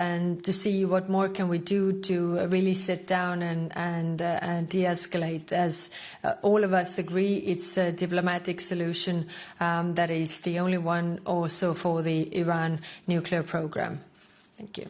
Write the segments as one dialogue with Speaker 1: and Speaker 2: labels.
Speaker 1: and to see what more can we do to really sit down and de-escalate. As all of us agree, it's a diplomatic solution that is the only one also for the Iran nuclear program. Thank you.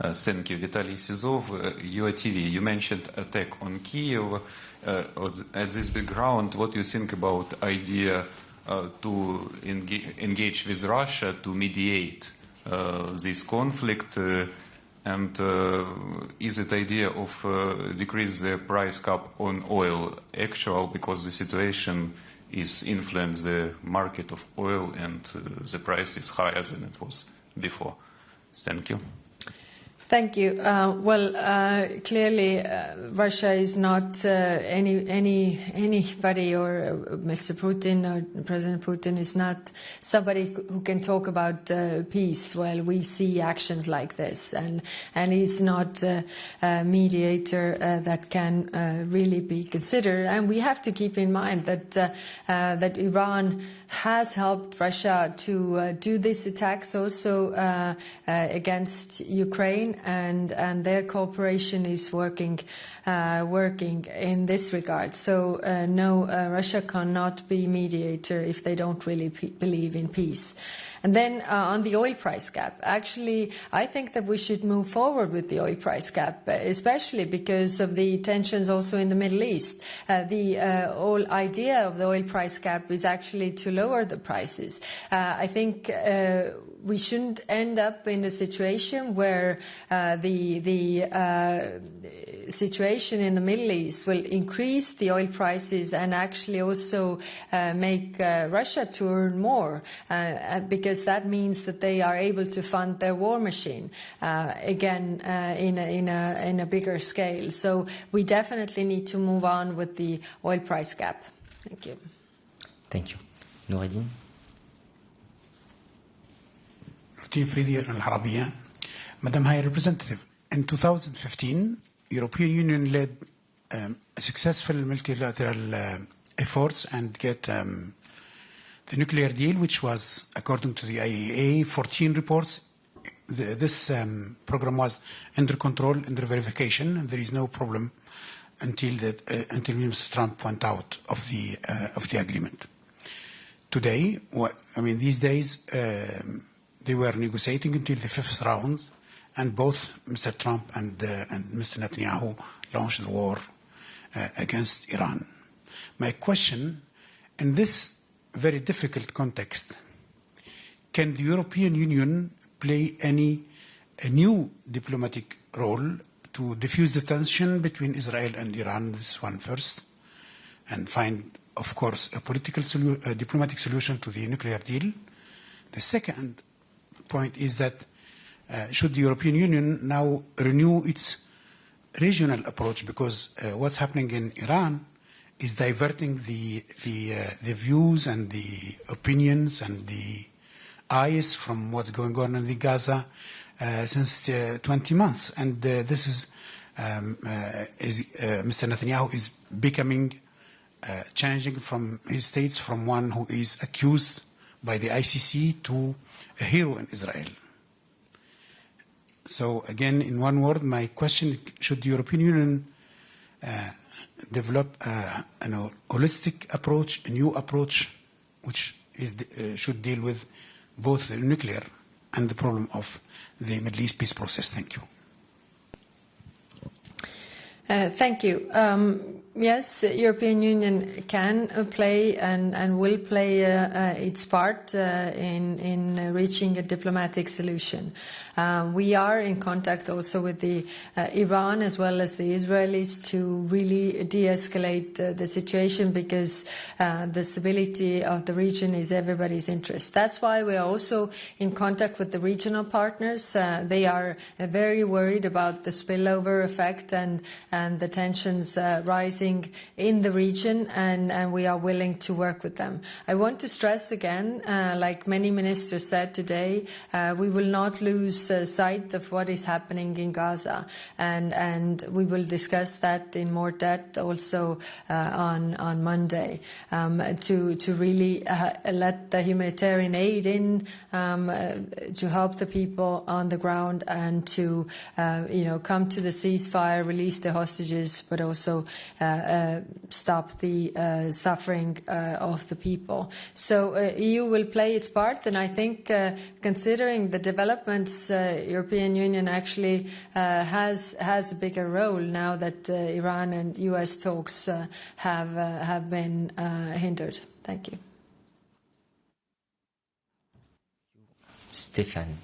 Speaker 2: Thank you, Vitaly Sizov. Your TV, you mentioned attack on Kiev. At this background, what do you think about idea to engage with Russia to mediate this conflict? And is it idea of decrease the price cap on oil actual, because the situation is influence the market of oil and the price is higher than it was before? Thank you.
Speaker 1: Thank you. Clearly, Russia is not anybody, or Mr. Putin or President Putin is not somebody who can talk about peace. Well, we see actions like this, and he's not a mediator that can really be considered. And we have to keep in mind that Iran has helped Russia to do these attacks also against Ukraine, and their cooperation is working in this regard. So no, Russia cannot be mediator if they don't really believe in peace. And then on the oil price cap, actually, I think that we should move forward with the oil price cap, especially because of the tensions also in the Middle East. The whole idea of the oil price cap is actually to lower the prices. I think we shouldn't end up in a situation where the situation in the Middle East will increase the oil prices and actually also make Russia to earn more, because that means that they are able to fund their war machine again in a bigger scale. So we definitely need to move on with the oil price cap. Thank you.
Speaker 3: Thank you. Noureddin.
Speaker 4: Fridi Al-Arabiya. Madam High Representative, in 2015, European Union led a successful multilateral efforts and get the nuclear deal, which was, according to the IAEA, 14 reports. This program was under control, under verification, and there is no problem until Mr. Trump went out of the agreement. Today, these days, they were negotiating until the 5th round, and both Mr. Trump and Mr. Netanyahu launched the war against Iran. My question, in this very difficult context, can the European Union play a new diplomatic role to diffuse the tension between Israel and Iran? This one first, and find, of course, a diplomatic solution to the nuclear deal. The second point is that should the European Union now renew its regional approach, because what's happening in Iran is diverting the views and the opinions and the eyes from what's going on in the Gaza since 20 months. And this is Mr. Netanyahu is becoming, changing from his status from one who is accused by the ICC to a hero in Israel. So again, in one word, my question, should the European Union develop a holistic approach, a new approach, which should deal with both the nuclear and the problem of the Middle East peace process? Thank you.
Speaker 1: Thank you. Yes, the European Union can play and will play its part in reaching a diplomatic solution. We are in contact also with the Iran as well as the Israelis to really de-escalate the situation, because the stability of the region is everybody's interest. That's why we are also in contact with the regional partners. They are very worried about the spillover effect and the tensions rising existing in the region, and we are willing to work with them. I want to stress again, like many ministers said today, we will not lose sight of what is happening in Gaza, and we will discuss that in more depth also on Monday, to really let the humanitarian aid in, to help the people on the ground, and to come to the ceasefire, release the hostages, but also stop the suffering of the people. So EU will play its part, and I think considering the developments, European Union actually has a bigger role now that Iran and US talks have been hindered. Thank you.
Speaker 3: Stefan.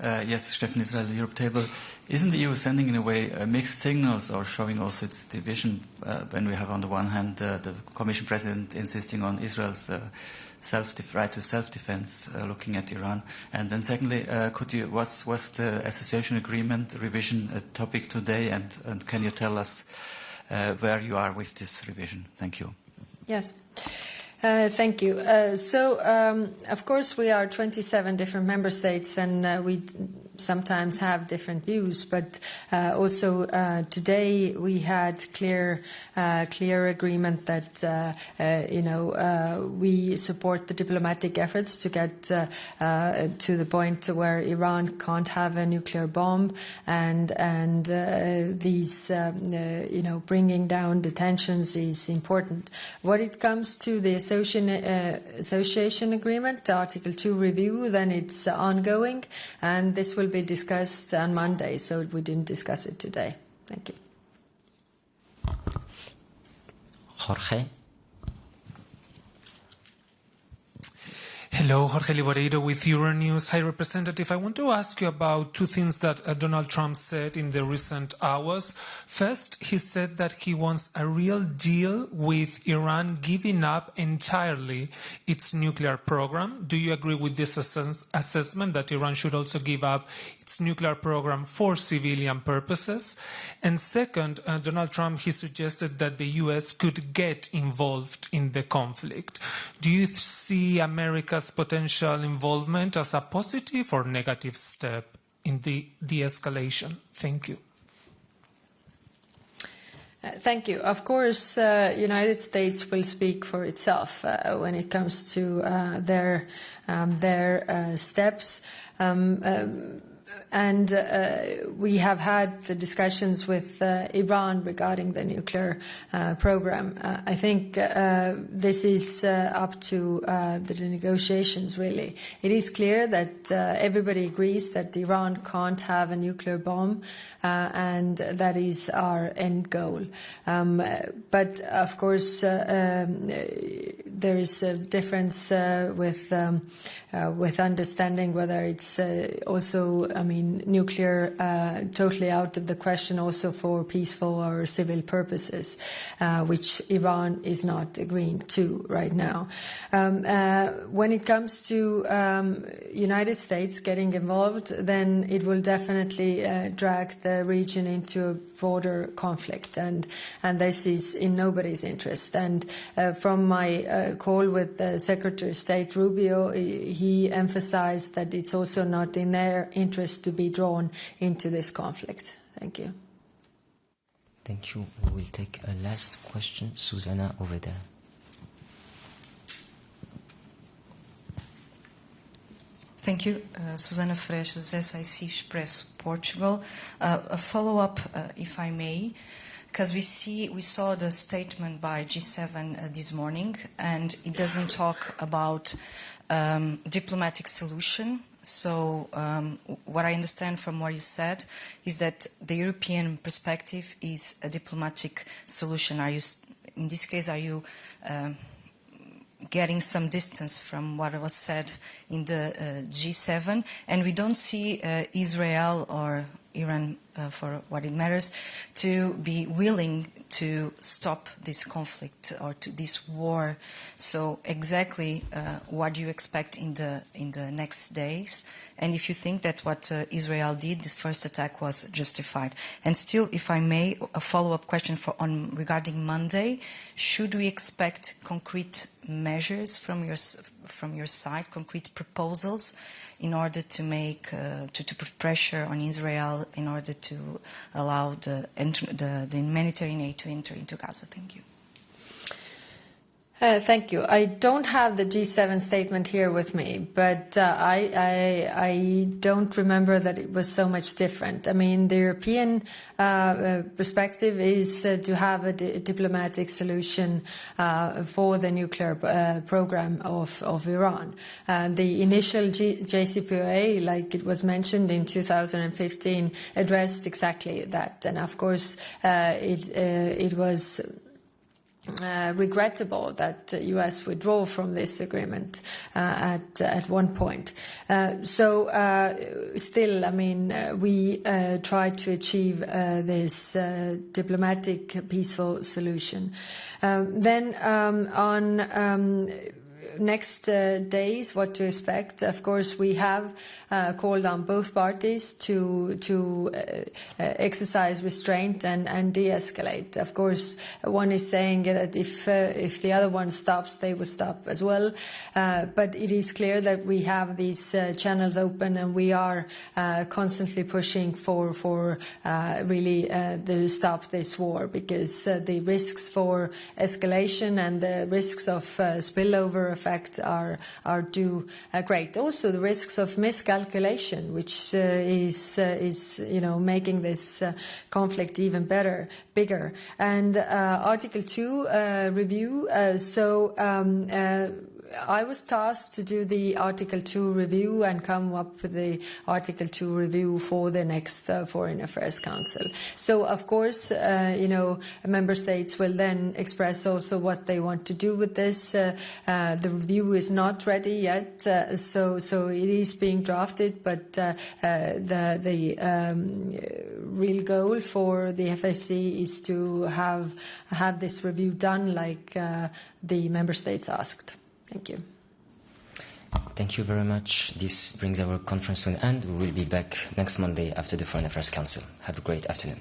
Speaker 5: Yes, Stefan Israel, Europe Table. Isn't the EU sending in a way mixed signals, or showing also its division when we have on the one hand the Commission President insisting on Israel's right to self-defense, looking at Iran, and then secondly, was the association agreement revision a topic today, and can you tell us where you are with this revision? Thank you.
Speaker 1: Yes. Thank you. Of course, we are 27 different member states, and we sometimes have different views. But also today we had clear agreement that we support the diplomatic efforts to get to the point where Iran can't have a nuclear bomb, and these bringing down the tensions is important. When it comes to the association agreement, the Article 2 review, then it's ongoing, and this will be discussed on Monday, so we didn't discuss it today. Thank you.
Speaker 3: Jorge.
Speaker 6: Hello, Jorge Liboreiro with Euronews. High Representative, I want to ask you about two things that Donald Trump said in the recent hours. First, he said that he wants a real deal with Iran giving up entirely its nuclear program. Do you agree with this assessment that Iran should also give up its nuclear program for civilian purposes? And second, Donald Trump, he suggested that the U.S. could get involved in the conflict. Do you see America's potential involvement as a positive or negative step in the de-escalation? Thank you.
Speaker 1: Thank you. Of course, United States will speak for itself when it comes to their steps. And we have had the discussions with Iran regarding the nuclear program. I think this is up to the negotiations, really. It is clear that everybody agrees that Iran can't have a nuclear bomb, and that is our end goal. But, of course, there is a difference with understanding whether it's also, nuclear totally out of the question also for peaceful or civil purposes, which Iran is not agreeing to right now. When it comes to United States getting involved, then it will definitely drag the region into a broader conflict, and this is in nobody's interest. And from my call with Secretary of State Rubio, he emphasized that it's also not in their interest to be drawn into this conflict. Thank you.
Speaker 3: Thank you. We will take a last question. Susanna over there.
Speaker 7: Thank you. Susanna Freixas, SIC Expresso, Portugal. A follow-up, if I may, because we saw the statement by G7 this morning, and it doesn't talk about diplomatic solution. So what I understand from what you said is that the European perspective is a diplomatic solution. In this case, are you getting some distance from what was said in the G7? And we don't see Israel or Iran for what it matters, to be willing to stop this conflict or to this war. So exactly what do you expect in the next days? And if you think that what Israel did, this first attack, was justified. And still, if I may, a follow-up question regarding Monday: should we expect concrete measures from your side, concrete proposals, in order to make to put pressure on Israel in order to allow the humanitarian aid to enter into Gaza? Thank you.
Speaker 1: Thank you. I don't have the G7 statement here with me, but I don't remember that it was so much different. I mean, the European perspective is to have a diplomatic solution for the nuclear program of Iran. The initial JCPOA, like it was mentioned in 2015, addressed exactly that. And of course, it was regrettable that the U.S. withdrew from this agreement at one point. Still, I mean, we tried to achieve this diplomatic, peaceful solution. Then on next days, what to expect? Of course, we have called on both parties to exercise restraint and de-escalate. Of course, one is saying that if the other one stops, they will stop as well. But it is clear that we have these channels open, and we are constantly pushing for really to stop this war, because the risks for escalation and the risks of spillover effect are too great. Also, the risks of miscalculation, which is making this conflict even bigger. And Article 2 review. I was tasked to do the Article 2 review and come up with the Article 2 review for the next Foreign Affairs Council. So, of course, member states will then express also what they want to do with this. The review is not ready yet, so it is being drafted, but the real goal for the FAC is to have this review done like the member states asked. Thank you.
Speaker 3: Thank you very much. This brings our conference to an end. We will be back next Monday after the Foreign Affairs Council. Have a great afternoon.